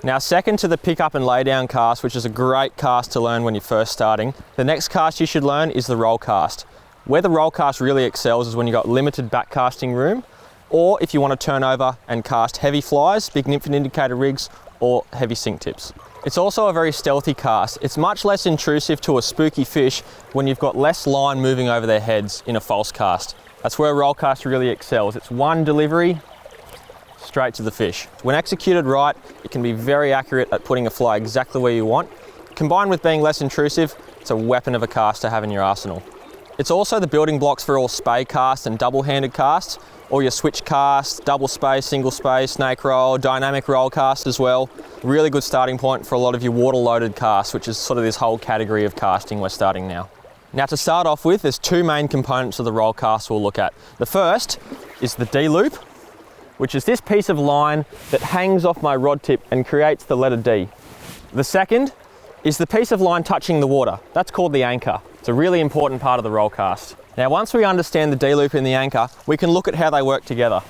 Now, second to the pick up and lay down cast, which is a great cast to learn when you're first starting, the next cast you should learn is the roll cast. Where the roll cast really excels is when you've got limited backcasting room, or if you want to turn over and cast heavy flies, big nymph and indicator rigs, or heavy sink tips. It's also a very stealthy cast. It's much less intrusive to a spooky fish when you've got less line moving over their heads in a false cast. That's where roll cast really excels. It's one delivery, straight to the fish. When executed right, it can be very accurate at putting a fly exactly where you want. Combined with being less intrusive, it's a weapon of a cast to have in your arsenal. It's also the building blocks for all spay casts and double-handed casts, or your switch cast, double spay, single spay, snake roll, dynamic roll cast as well. Really good starting point for a lot of your water-loaded casts, which is sort of this whole category of casting we're starting now. Now, to start off with, there's two main components of the roll cast we'll look at. The first is the D-loop, which is this piece of line that hangs off my rod tip and creates the letter D. The second is the piece of line touching the water. That's called the anchor. It's a really important part of the roll cast. Now, once we understand the D-loop and the anchor, we can look at how they work together.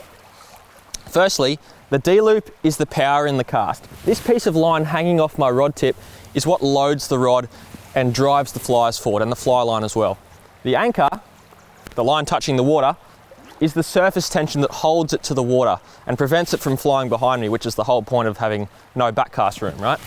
Firstly, the D-loop is the power in the cast. This piece of line hanging off my rod tip is what loads the rod and drives the flies forward, and the fly line as well. The anchor, the line touching the water, is the surface tension that holds it to the water and prevents it from flying behind me, which is the whole point of having no backcast room, right?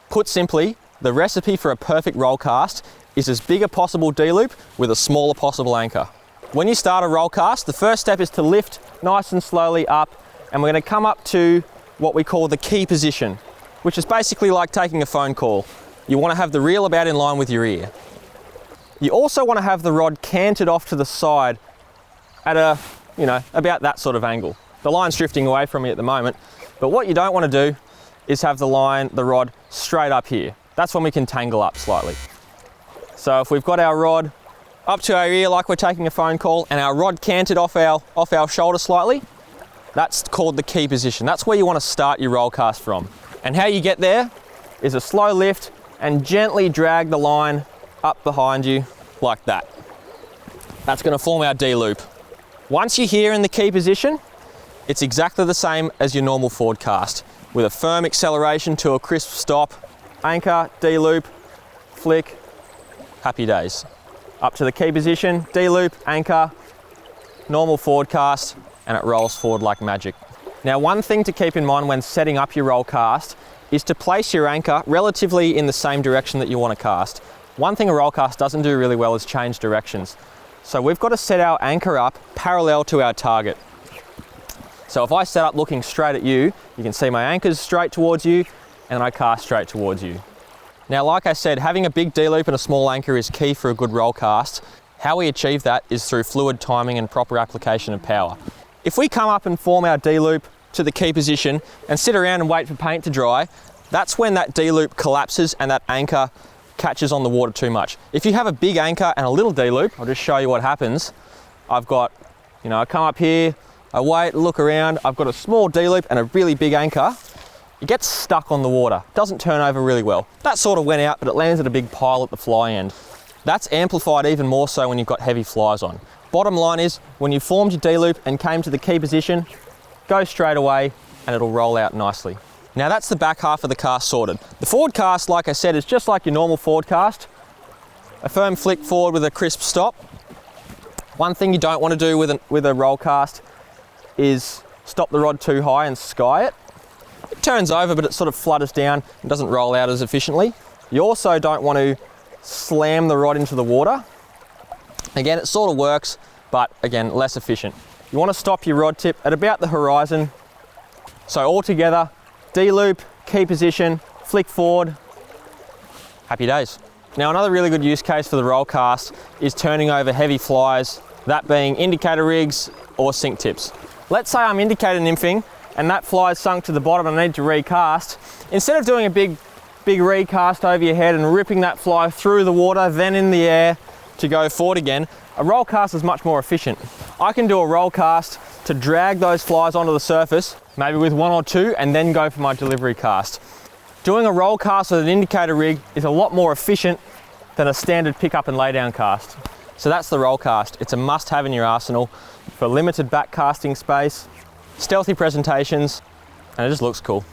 Put simply, the recipe for a perfect roll cast is as big a possible D-loop with a smaller possible anchor. When you start a roll cast, the first step is to lift nice and slowly up, and we're going to come up to what we call the key position, which is basically like taking a phone call. You want to have the reel about in line with your ear. You also want to have the rod canted off to the side at about that sort of angle. The line's drifting away from me at the moment, but what you don't want to do is have the rod straight up here. That's when we can tangle up slightly. So if we've got our rod up to our ear like we're taking a phone call and our rod canted off our shoulder slightly, that's called the key position. That's where you want to start your roll cast from. And how you get there is a slow lift and gently drag the line up behind you like that. That's going to form our D-loop. Once you're here in the key position, it's exactly the same as your normal forward cast, with a firm acceleration to a crisp stop, anchor, D-loop, flick, happy days. Up to the key position, D-loop, anchor, normal forward cast, and it rolls forward like magic. Now, one thing to keep in mind when setting up your roll cast is to place your anchor relatively in the same direction that you want to cast. One thing a roll cast doesn't do really well is change directions. So we've got to set our anchor up parallel to our target. So if I set up looking straight at you, you can see my anchor's straight towards you and I cast straight towards you. Now, like I said, having a big D-loop and a small anchor is key for a good roll cast. How we achieve that is through fluid timing and proper application of power. If we come up and form our D-loop to the key position and sit around and wait for paint to dry, that's when that D-loop collapses and that anchor catches on the water too much. If you have a big anchor and a little D-loop, I'll just show you what happens. I've got, I come up here, I wait, look around, I've got a small D-loop and a really big anchor. It gets stuck on the water, doesn't turn over really well. That sort of went out, but it lands at a big pile at the fly end. That's amplified even more so when you've got heavy flies on. Bottom line is, when you formed your D-loop and came to the key position, go straight away and it'll roll out nicely. Now, that's the back half of the cast sorted. The forward cast, like I said, is just like your normal forward cast. A firm flick forward with a crisp stop. One thing you don't want to do with a roll cast is stop the rod too high and sky it. It turns over, but it sort of flutters down and doesn't roll out as efficiently. You also don't want to slam the rod into the water. Again, it sort of works, but again, less efficient. You want to stop your rod tip at about the horizon. So altogether, D-loop, key position, flick forward, happy days. Now, another really good use case for the roll cast is turning over heavy flies, that being indicator rigs or sink tips. Let's say I'm indicator nymphing and that fly is sunk to the bottom and I need to recast. Instead of doing a big recast over your head and ripping that fly through the water, then in the air to go forward again, a roll cast is much more efficient. I can do a roll cast to drag those flies onto the surface, maybe with one or two, and then go for my delivery cast. Doing a roll cast with an indicator rig is a lot more efficient than a standard pick up and lay down cast. So that's the roll cast. It's a must have in your arsenal for limited back casting space, stealthy presentations, and it just looks cool.